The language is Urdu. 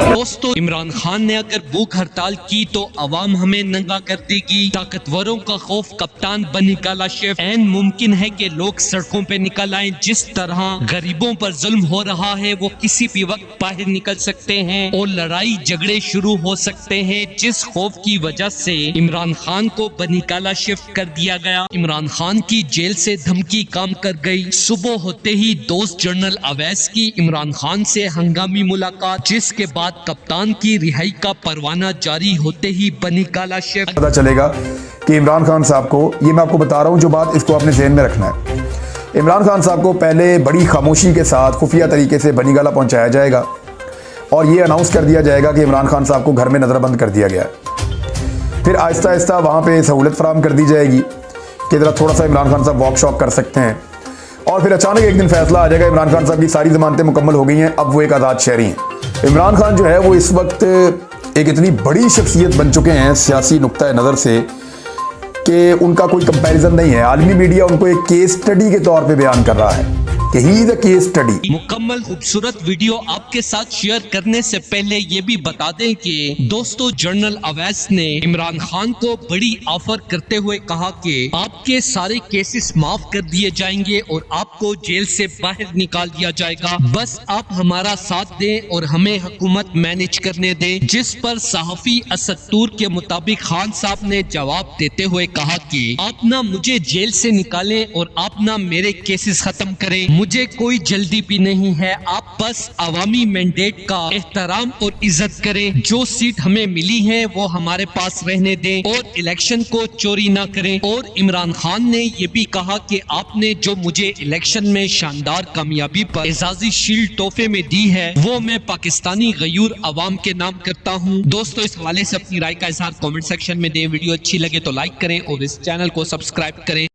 دوستو عمران خان نے اگر بھوک ہڑتال کی تو عوام ہمیں ننگا کر دے گی. طاقتوروں کا خوف کپتان بن نکالا شیف. این ممکن ہے کہ لوگ سڑکوں پہ نکل آئیں. جس طرح غریبوں پر ظلم ہو رہا ہے وہ کسی بھی وقت باہر نکل سکتے ہیں اور لڑائی جھگڑے شروع ہو سکتے ہیں. جس خوف کی وجہ سے عمران خان کو بنیکالا شفٹ کر دیا گیا. عمران خان کی جیل سے دھمکی کام کر گئی. صبح ہوتے ہی دوست جنرل اویس کی عمران خان سے ہنگامی ملاقات, جس کے بعد کپتان کی رہائی کا پروانہ جاری ہوتے ہی بنیکالا شفٹ. پتا چلے گا کہ عمران خان صاحب کو, یہ میں آپ کو بتا رہا ہوں جو بات, اس کو آپ نے ذہن میں رکھنا ہے. عمران خان صاحب کو پہلے بڑی خاموشی کے ساتھ خفیہ طریقے سے بنیگالا پہنچایا جائے گا اور یہ اناؤنس کر دیا جائے گا کہ عمران خان صاحب کو گھر میں نظر بند کر دیا گیا ہے. پھر آہستہ آہستہ وہاں پہ سہولت فراہم کر دی جائے گی کہ ذرا تھوڑا سا عمران خان صاحب واک شاپ کر سکتے ہیں, اور پھر اچانک ایک دن فیصلہ آ جائے گا عمران خان صاحب کی ساری ضمانتیں مکمل ہو گئی ہیں, اب وہ ایک آزاد شہری ہیں. عمران خان جو ہے وہ اس وقت ایک اتنی بڑی شخصیت بن چکے ہیں سیاسی نقطہ نظر سے کہ ان کا کوئی کمپیریزن نہیں ہے. عالمی میڈیا ان کو ایک کیس سٹڈی کے طور پہ بیان کر رہا ہے کہ ہی از اے کیس سٹڈی. مکمل خوبصورت ویڈیو آپ کے ساتھ شیئر کرنے سے پہلے یہ بھی بتا دیں کہ دوستو جنرل اویس نے عمران خان کو بڑی آفر کرتے ہوئے کہا کہ آپ کے سارے کیسز معاف کر دیے جائیں گے اور آپ کو جیل سے باہر نکال دیا جائے گا, بس آپ ہمارا ساتھ دیں اور ہمیں حکومت مینج کرنے دیں. جس پر صحافی اسد تور کے مطابق خان صاحب نے جواب دیتے ہوئے کہا کہ آپ نہ مجھے جیل سے نکالیں اور آپ نہ میرے کیسز ختم کریں, مجھے کوئی جلدی بھی نہیں ہے. آپ بس عوامی مینڈیٹ کا احترام اور عزت کریں. جو سیٹ ہمیں ملی ہے وہ ہمارے پاس رہنے دیں اور الیکشن کو چوری نہ کریں. اور عمران خان نے یہ بھی کہا کہ آپ نے جو مجھے الیکشن میں شاندار کامیابی پر اعزازی شیلڈ تحفے میں دی ہے وہ میں پاکستانی غیور عوام کے نام کرتا ہوں. دوستو اس حوالے سے اپنی رائے کا اظہار کامنٹ سیکشن میں دیں. ویڈیو اچھی لگے تو لائک کریں اور اس چینل کو سبسکرائب کریں.